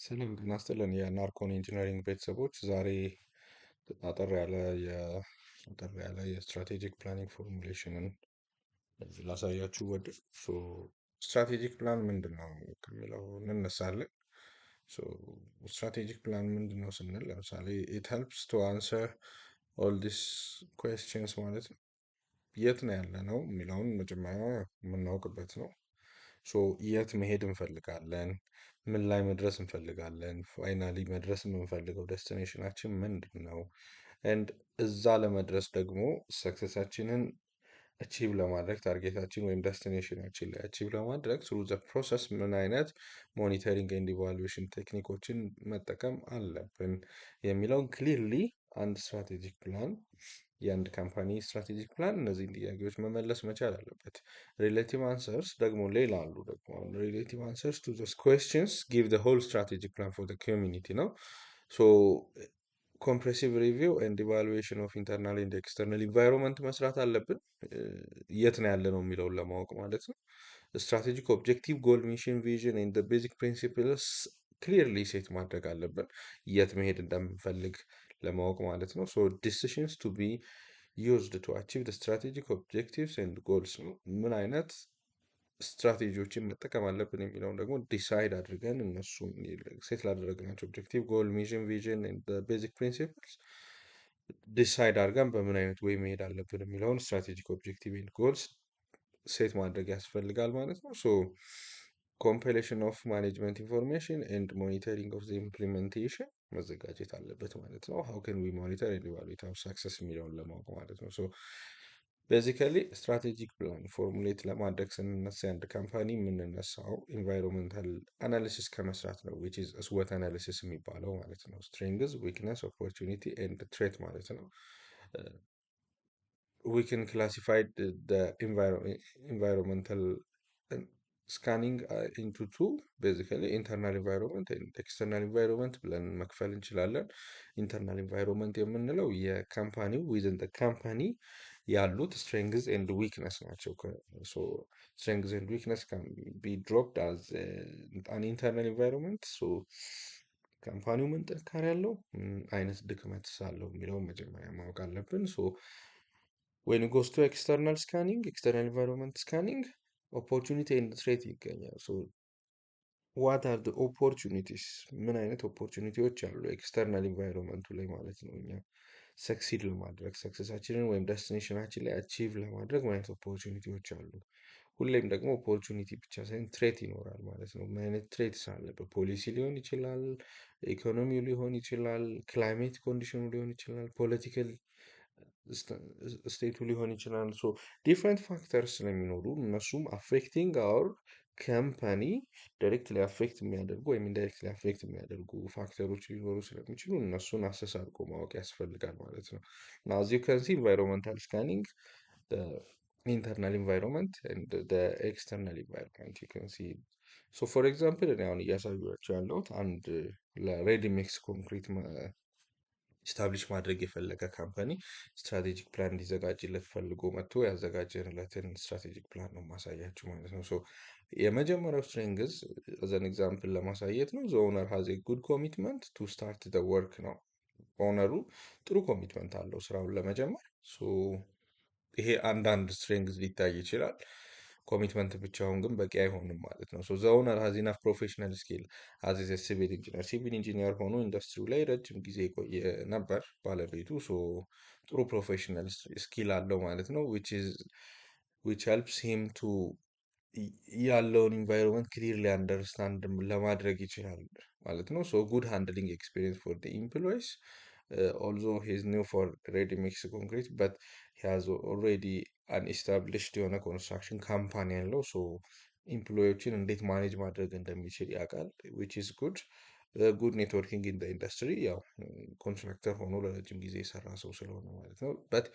ሰላም ጤና ይስጥልን የናርኮን ኢንጂነሪንግ ቤተሰቦች ዛሬ አጠር ያለ የስትራቴጂክ ፕላኒንግ ፎርሙሌሽንን ላሳያችሁ ስትራቴጂክ ፕላን ምንድን ነው ከሚለው እንነሳለን። ስትራቴጂክ ፕላን ምንድን ነው ስንል ለምሳሌ ኢት ሄልፕስ ቱ አንሰር ኦል ዲስ ኩዌስችንስ ማለት ነው። የት ነው ያለ ነው የሚለውን መጀመሪያ የምናውቅበት ነው። የት መሄድ እንፈልጋለን? ምን ላይ መድረስ እንፈልጋለን? ፋይናሊ መድረስ የምንፈልገው ዴስቲኔሽናችን ምንድን ነው? ኤንድ እዛ ለመድረስ ደግሞ ሰክሰሳችንን አቺቭ ለማድረግ ታርጌታችን ወይም ዴስቲኔሽናችን ላይ አቺቭ ለማድረግ ትሩ ዘ ፕሮሰስ ምን አይነት ሞኒተሪንግ ኤንድ ኢቫሉዌሽን ቴክኒኮችን መጠቀም አለብን የሚለውን ክሊርሊ አንድ ስትራቴጂክ ፕላን የአንድ ካምፓኒ ስትራቴጂክ ፕላን እነዚህን ጥያቄዎች መመለስ መቻል አለበት። ሪሌቲቭ አንሰርስ ደግሞ ሌላ አሉ። ደግሞ ሪሌቲቭ አንሰርስ ቱ ዞስ ኩዌስችንስ ጊቭ ዘ ሆል ስትራቴጂክ ፕላን ፎር ዘ ኮሚኒቲ ነው። ሶ ኮምፕሬሲቭ ሪቪው ኤንድ ኢቫሉዌሽን ኦፍ ኢንተርናል ኤንድ ኤክስተርናል ኢንቫይሮንመንት መስራት አለብን፣ የት ነው ያለ ነው የሚለውን ለማወቅ ማለት ነው። ስትራቴጂክ ኦብጀክቲቭ፣ ጎል፣ ሚሽን፣ ቪዥን ኤንድ ቤዚክ ፕሪንሲፕልስ ክሊርሊ ሴት ማድረግ አለብን፣ የት መሄድ እንደምንፈልግ ለማወቅ ማለት ነው። ሶ ዲሲሽንስ ቱ ቢ ዩዝድ ቱ አቺቭ ዘ ስትራቴጂክ ኦብጀክቲቭስ ኤንድ ጎልስ ነው። ምን አይነት ስትራቴጂዎችን መጠቀም አለብን የሚለውን ደግሞ ዲሳይድ አድርገን እነሱን ሴት ላደረግናቸው ኦብጀክቲቭ፣ ጎል፣ ሚሽን፣ ቪዥን ቤዚክ ፕሪንሲፕልስ ዲሳይድ አድርገን በምን አይነት ወይ መሄድ አለብን የሚለውን ስትራቴጂክ ኦብጀክቲቭ ኤንድ ጎልስ ሴት ማድረግ ያስፈልጋል ማለት ነው። ሶ ኮምፒሌሽን ኦፍ ማኔጅመንት ኢንፎርሜሽን ኤንድ ሞኒተሪንግ ኦፍ ዘ ኢምፕሊሜንቴሽን መዘጋጀት አለበት ማለት ነው። ሃው ካን ዊ ሞኒተር ኤንድ ኢቫሉዌት አወር ሰክሰስ የሚለውን ለማወቅ ማለት ነው። ሶ ቤዚካሊ ስትራቴጂክ ፕላን ፎርሙሌት ለማድረግ ስንነሳ አንድ ካምፓኒ የምንነሳው ኢንቫይሮንመንታል አናሊሲስ ከመስራት ነው። ዊች ኢዝ ስወት አናሊሲስ የሚባለው ማለት ነው። ስትሬንግዝ፣ ዊክነስ፣ ኦፖርቹኒቲ ኤንድ ትሬት ማለት ነው። we can classify the environmental scanning into two, basically internal environment and external environment ብለን መክፈል እንችላለን። ኢንተርናል ኢንቫይሮንመንት የምንለው የካምፓኒው ዊዝን ዘ ካምፓኒ ያሉት ስትሬንግዝ ኤንድ ዊክነስ ናቸው። ሶ ስትሬንግዝ ኤንድ ዊክነስ ካን ቢ ድሮፕድ አዝ አን ኢንተርናል ኢንቫይሮንመንት። ሶ ካምፓኒው ምን ጥንካሬ ያለው አይነት ድክመት አለው የሚለውን መጀመሪያ ማወቅ አለብን። ሶ when it goes to external scanning, external environment scanning, opportunity and threat ይገኛል። ሶ what are the opportunities? ምን አይነት ኦፖርቹኒቲዎች አሉ ኤክስተርናል ኢንቫይሮንመንቱ ላይ ማለት ነው። እኛ ሰክሲድ ለማድረግ ሰክሰሳችንን ወይም ዴስቲኔሽናችን ላይ አቺቭ ለማድረግ ምን አይነት ኦፖርቹኒቲዎች አሉ። ሁሌም ደግሞ ኦፖርቹኒቲ ብቻ ሳይሆን ትሬት ይኖራል ማለት ነው። ምን አይነት ትሬትስ አለ? በፖሊሲ ሊሆን ይችላል፣ ኢኮኖሚው ሊሆን ይችላል፣ ክላይሜት ኮንዲሽኑ ሊሆን ይችላል፣ ፖለቲካል ስቴቱ ሊሆን ይችላል። ሶ ዲፍረንት ፋክተርስ ስለሚኖሩ እነሱም አፌክቲንግ አወር ካምፓኒ ዳይሬክትሊ አፌክት የሚያደርጉ ወይም ኢንዳይሬክትሊ አፌክት የሚያደርጉ ፋክተሮች ሊኖሩ ስለሚችሉ እነሱን አሰስ አድርጎ ማወቅ ያስፈልጋል ማለት ነው። እና as you can see environmental scanning the internal environment and the external environment you can see. so for example እኔ አሁን እያሳያችሁ ያለሁት አንድ ለሬዲ ሚክስ ኮንክሪት ስታብሊሽ ማድረግ የፈለገ ካምፓኒ ስትራቴጂክ ፕላን እንዲዘጋጅለት ፈልጎ መጥቶ ያዘጋጀንለትን ስትራቴጂክ ፕላን ነው ማሳያችሁ ማለት ነው። ሶ የመጀመሪያው ስትሬንግዝ ዘን ኤግዛምፕል ለማሳየት ነው። ዘ ኦነር ሃዝ ኤ ጉድ ኮሚትመንት ቱ ስታርት ዘ ወርክ ነው። ኦነሩ ጥሩ ኮሚትመንት አለው ስራውን ለመጀመር። ሶ ይሄ አንዳንድ ስትሬንግዝ ሊታይ ይችላል። ኮሚትመንት ብቻውን ግን በቂ አይሆንም ማለት ነው። ሶ ዘ ኦነር ሃዝ ኢናፍ ፕሮፌሽናል ስኪል አዝ ኤ ሲቪል ኢንጂነር፣ ሲቪል ኢንጂነር ሆኖ ኢንዱስትሪው ላይ ረጅም ጊዜ የቆየ ነበር ባለቤቱ። ሶ ጥሩ ፕሮፌሽናል ስኪል አለው ማለት ነው። which helps him to ያለውን ኢንቫይሮንመንት ክሊርሊ አንደርስታንድ ለማድረግ ይችላል ማለት ነው። ሶ ጉድ ሃንድሊንግ ኤክስፒሪየንስ ፎር ደ ኢምፕሎይስ although he is new for ready mix concrete but he has already an established የሆነ ኮንስትራክሽን ካምፓኒ ያለው። ሶ ኢምፕሎዮችን እንዴት ማኔጅ ማድረግ እንደሚችል ያውቃል which is good. ጉድ ኔትወርኪንግ ኢን ኢንዱስትሪ ያው ኮንትራክተር ሆኖ ለረጅም ጊዜ የሰራ ሰው ስለሆነ ማለት ነው። በት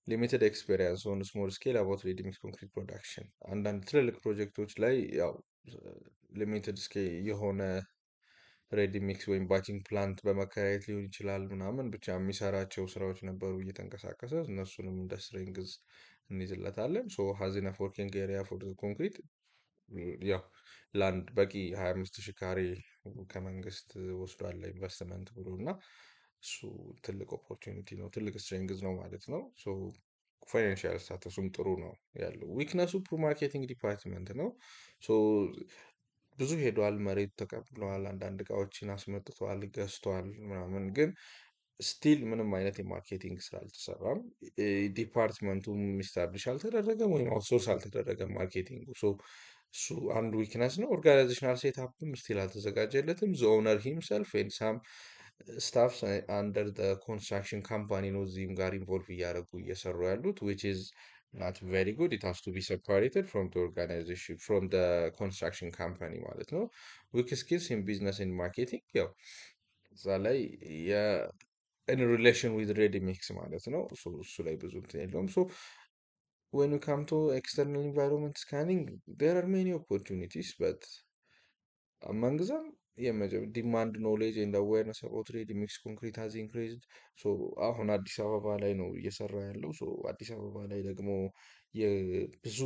ሊሚትድ ኤክስፔሪንስ ኦን ስሞል ስኬል አባውት ሬዲ ሚክስ ኮንክሪት ፕሮዳክሽን፣ አንዳንድ ትልልቅ ፕሮጀክቶች ላይ ያው ሊሚትድ ስኬል የሆነ ሬዲ ሚክስ ወይም ባቺንግ ፕላንት በመከራየት ሊሆን ይችላል ምናምን ብቻ የሚሰራቸው ስራዎች ነበሩ እየተንቀሳቀሰ፣ እነሱንም እንደ ስትሬንግዝ እንይዝለታለን። ሶ ሃዝ ኢነፍ ወርኪንግ ኤሪያ ፎር ዘ ኮንክሪት ያው ለአንድ በቂ 25,000 ካሬ ከመንግስት ወስዷል ለኢንቨስትመንት ብሎ እና እሱ ትልቅ ኦፖርቹኒቲ ነው፣ ትልቅ ስትሬንግዝ ነው ማለት ነው። ሶ ፋይናንሻል ስታተሱም ጥሩ ነው ያለው። ዊክነሱ ፑር ማርኬቲንግ ዲፓርትመንት ነው። ሶ ብዙ ሄዷል፣ መሬት ተቀብለዋል፣ አንዳንድ እቃዎችን አስመጥተዋል፣ ገዝቷል ምናምን ግን ስቲል ምንም አይነት የማርኬቲንግ ስራ አልተሰራም። ዲፓርትመንቱም ኢስታብሊሽ አልተደረገም ወይም አውትሶርስ አልተደረገም ማርኬቲንጉ። እሱ አንዱ ዊክነስ ነው። ኦርጋናይዜሽናል ሴትአፕም ስቲል አልተዘጋጀለትም። ዘ ኦነር ሂምሰልፍ ኤንድ ሳም ስታፍስ አንደር ኮንስትራክሽን ካምፓኒ ነው እዚህም ጋር ኢንቮልቭ እያደረጉ እየሰሩ ያሉት ዊች ኢዝ ናት ቬሪ ጉድ ኢት ሃዝ ቱ ቢ ሰፓሬትድ ፍሮም ኦርጋናይዜሽን ፍሮም ኮንስትራክሽን ካምፓኒ ማለት ነው። ዊክ ስኪልስ ኢን ቢዝነስ ኤንድ ማርኬቲንግ ያው እዛ ላይ ኢን ሪሌሽን ዊዝ ሬዲ ሚክስ ማለት ነው። እሱ ላይ ብዙ እንትን የለውም። ሶ when you come to external environment scanning, there are many opportunities, but among them ዲማንድ ኖሌጅ ኤንድ አዌርነስ አባውት ሬዲ ሚክስ ኮንክሪት ሃዝ ኢንክሪዝድ። ሶ አሁን አዲስ አበባ ላይ ነው እየሰራ ያለው። ሶ አዲስ አበባ ላይ ደግሞ የብዙ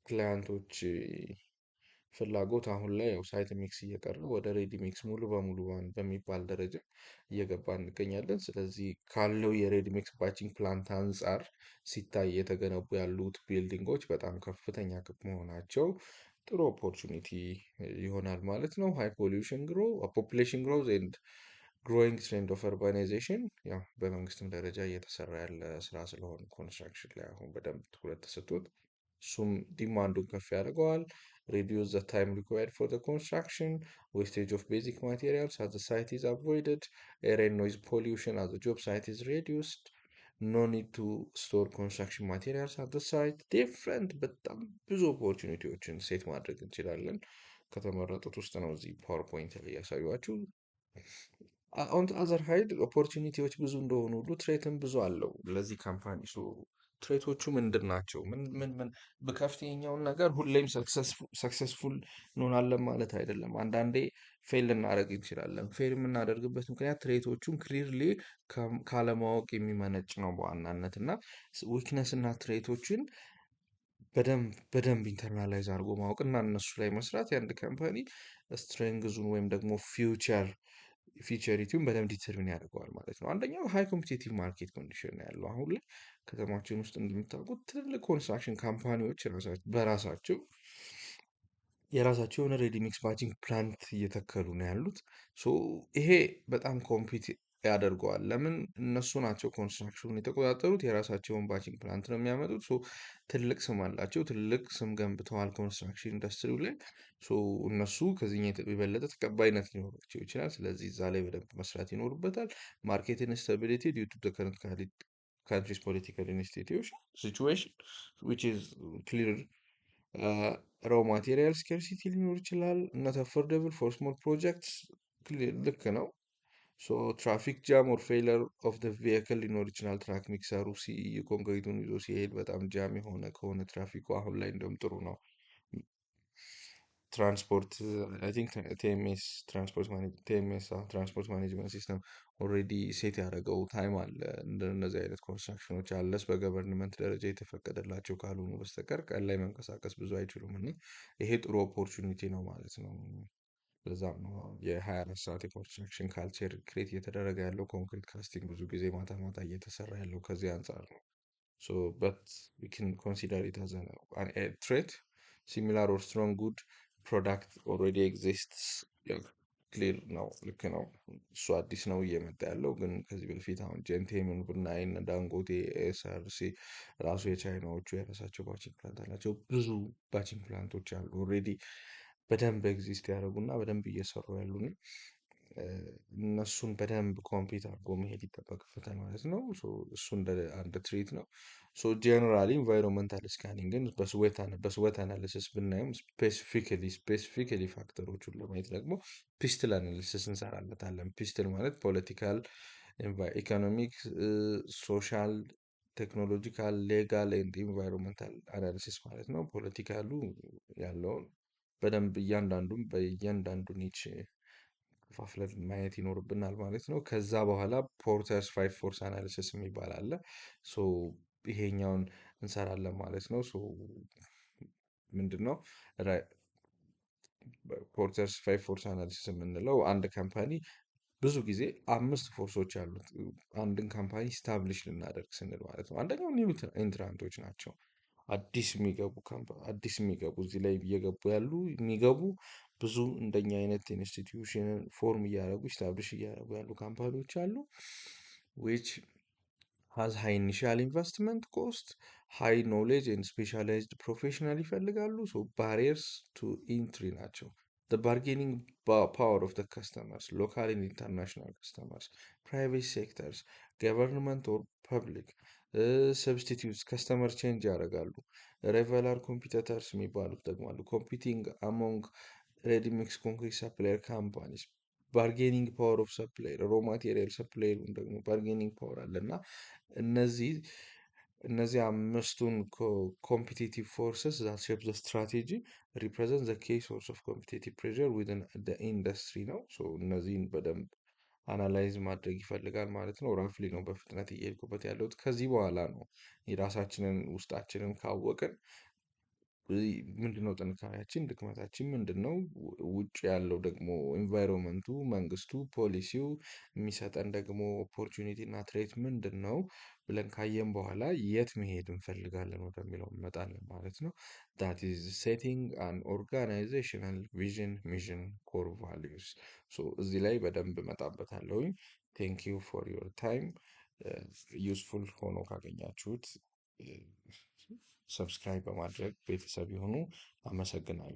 ክላያንቶች ፍላጎት አሁን ላይ ያው ሳይት ሚክስ እየቀረ ወደ ሬዲ ሚክስ ሙሉ በሙሉ በሚባል ደረጃ እየገባ እንገኛለን። ስለዚህ ካለው የሬዲ ሚክስ ባቺንግ ፕላንት አንጻር ሲታይ የተገነቡ ያሉት ቢልዲንጎች በጣም ከፍተኛ መሆናቸው ጥሩ ኦፖርቹኒቲ ይሆናል ማለት ነው። ሃይ ፖሊዩሽን ግሮ ፖፑሌሽን ግሮዝ ኤንድ ግሮዊንግ ትሬንድ ኦፍ ኡርባናይዜሽን ያው በመንግስትም ደረጃ እየተሰራ ያለ ስራ ስለሆነ ኮንስትራክሽን ላይ አሁን በደንብ ትኩረት ተሰጥቶት እሱም ዲማንዱን ከፍ ያደርገዋል። reduce the time required for the construction, wastage of basic materials as the site is avoided, air and noise pollution as the job site is reduced, no need to store construction materials at the site. ዲፍረንት በጣም ብዙ ኦፖርቹኒቲዎችን ሴት ማድረግ እንችላለን። ከተመረጡት ውስጥ ነው እዚህ ፓወርፖይንት ላይ ያሳዩዋችሁ። ኦን አዘር ሃይድ ኦፖርቹኒቲዎች ብዙ እንደሆኑ ሁሉ ትሬትም ብዙ አለው ለዚህ ካምፓኒ። ትሬቶቹ ምንድን ናቸው? ምን ብከፍት ይኸኛውን ነገር ሁሌም ሰክሰስፉል እንሆናለን ማለት አይደለም። አንዳንዴ ፌል ልናደርግ እንችላለን። ፌል የምናደርግበት ምክንያት ትሬቶቹን ክሊርሊ ካለማወቅ የሚመነጭ ነው በዋናነት እና ዊክነስ እና ትሬቶችን በደንብ ኢንተርናላይዝ አድርጎ ማወቅ እና እነሱ ላይ መስራት የአንድ ካምፓኒ ስትሬንግዙን ወይም ደግሞ ፊቸሪቲውን በደንብ ዲተርሚን ያደርገዋል ማለት ነው። አንደኛው ሃይ ኮምፒቲቲቭ ማርኬት ኮንዲሽን ነው ያለው አሁን ላይ ከተማችን ውስጥ እንደምታውቁት ትልልቅ ኮንስትራክሽን ካምፓኒዎች በራሳቸው የራሳቸው የሆነ ሬዲ ሚክስ ባቺንግ ፕላንት እየተከሉ ነው ያሉት። ሶ ይሄ በጣም ኮምፒት ያደርገዋል። ለምን እነሱ ናቸው ኮንስትራክሽኑን የተቆጣጠሩት፣ የራሳቸውን ባቺንግ ፕላንት ነው የሚያመጡት። ሶ ትልቅ ስም አላቸው፣ ትልቅ ስም ገንብተዋል ኮንስትራክሽን ኢንዱስትሪው ላይ። ሶ እነሱ ከዚህኛ የበለጠ ተቀባይነት ሊኖራቸው ይችላል። ስለዚህ እዛ ላይ በደንብ መስራት ይኖርበታል። ማርኬት ኢንስታቢሊቲ ዲዩ ቱ ከረንት country's political institution situation which is clear. raw material scarcity ሊኖር ይችላል። not affordable for small projects ልክ ነው። ሶ ትራፊክ ጃም ኦር ፌለር ኦፍ ደ ቬሂክል ሊኖር ይችላል። ትራክ ሚክሰሩ ኮንክሪቱን ይዞ ሲሄድ በጣም ጃም የሆነ ከሆነ ትራፊኩ አሁን ላይ እንደውም ጥሩ ነው። ትራንስፖርት አይ ቲንክ ትራንስፖርት ማኔጅመንት ሲስተም ኦልሬዲ ሴት ያደረገው ታይም አለ። እንደነዚህ አይነት ኮንስትራክሽኖች አለስ በገቨርንመንት ደረጃ የተፈቀደላቸው ካልሆኑ በስተቀር ቀን ላይ መንቀሳቀስ ብዙ አይችሉም እና ይሄ ጥሩ ኦፖርቹኒቲ ነው ማለት ነው። ለዛም ነው የ24 ሰዓት የኮንስትራክሽን ካልቸር ክሬት እየተደረገ ያለው። ኮንክሪት ካስቲንግ ብዙ ጊዜ ማታ ማታ እየተሰራ ያለው ከዚህ አንጻር ነው። So, but we can consider it as a threat. Similar or strong good product already exists. ክሊር ነው፣ ልክ ነው። እሱ አዲስ ነው እየመጣ ያለው ግን ከዚህ በፊት አሁን ጀንቴምን ብናይ እነ ዳንጎቴ፣ ኤስአርሲ ራሱ የቻይናዎቹ የራሳቸው ባቺንግ ፕላንት አላቸው። ብዙ ባቺንግ ፕላንቶች አሉ ኦልሬዲ በደንብ ኤግዚስት ያደረጉና በደንብ እየሰሩ ያሉና እነሱን በደንብ ኮምፒት አድርጎ መሄድ ይጠበቅበታል ማለት ነው። እሱ እንደ አንድ ትሪት ነው። ጀነራሊ ኢንቫይሮንመንታል ስካኒንግን በስዌት አናሊሲስ ብናየም ስፔሲፊካሊ ፋክተሮቹን ለማየት ደግሞ ፒስትል አናሊሲስ እንሰራለታለን። ፒስትል ማለት ፖለቲካል፣ ኢኮኖሚክ፣ ሶሻል፣ ቴክኖሎጂካል፣ ሌጋል ኤንድ ኢንቫይሮንመንታል አናሊሲስ ማለት ነው። ፖለቲካሉ ያለውን በደንብ በእያንዳንዱ ኒች ከፋፍለን ማየት ይኖርብናል ማለት ነው። ከዛ በኋላ ፖርተርስ 5 ፎርስ አናሊሲስ የሚባል አለ። ይሄኛውን እንሰራለን ማለት ነው። ምንድን ነው ፖርተርስ 5 ፎርስ አናሊሲስ የምንለው አንድ ካምፓኒ ብዙ ጊዜ 5 ፎርሶች አሉት አንድን ካምፓኒ ስታብሊሽ ልናደርግ ስንል ማለት ነው። አንደኛው ኒው ኢንትራንቶች ናቸው። አዲስ የሚገቡ እዚህ ላይ እየገቡ ያሉ የሚገቡ ብዙ እንደኛ አይነት ኢንስቲትዩሽንን ፎርም እያደረጉ ስታብሊሽ እያደረጉ ያሉ ካምፓኒዎች አሉ። ዊች ሃዝ ሃይ ኢኒሺያል ኢንቨስትመንት ኮስት ሃይ ኖሌጅ ኤንድ ስፔሻላይዝድ ፕሮፌሽናል ይፈልጋሉ። ሶ ባሪየርስ ቱ ኢንትሪ ናቸው። the bargaining power of the customers, local and international customers, private sectors, government or public, substitutes, customer change ያደርጋሉ። rivaler competitors የሚባሉት ደግሞ አሉ። competing among ready-mix concrete supplier companies, bargaining power of supplier, raw material supplier ደግሞ bargaining power አለ እና እነዚህ እነዚህ አምስቱን ኮምፒቲቲቭ ፎርስስ ዛት ሼፕ ዘ ስትራቴጂ ሪፕሬዘንት ዘ ኬይ ሶርስ ኦፍ ኮምፒቲቲቭ ፕሬዠር ዊዝን ዘ ኢንዱስትሪ ነው። ሶ እነዚህን በደንብ አናላይዝ ማድረግ ይፈልጋል ማለት ነው። ራፍሊ ነው በፍጥነት እየሄድኩበት ያለሁት። ከዚህ በኋላ ነው የራሳችንን ውስጣችንን ካወቅን ምንድነው ጥንካሬያችን፣ ድክመታችን ምንድነው፣ ውጭ ያለው ደግሞ ኢንቫይሮንመንቱ፣ መንግስቱ፣ ፖሊሲው የሚሰጠን ደግሞ ኦፖርቹኒቲ እና ትሬት ምንድን ነው ብለን ካየን በኋላ የት መሄድ እንፈልጋለን ወደሚለው እንመጣለን ማለት ነው። ዳት ኢዝ ሴቲንግ አን ኦርጋናይዜሽናል ቪዥን ሚሽን ኮር ቫሊዩስ። እዚህ ላይ በደንብ እመጣበታለሁኝ። ቴንክ ዩ ፎር ዮር ታይም። ዩስፉል ሆኖ ካገኛችሁት ሰብስክራይብ በማድረግ ቤተሰብ ይሁኑ። አመሰግናለሁ።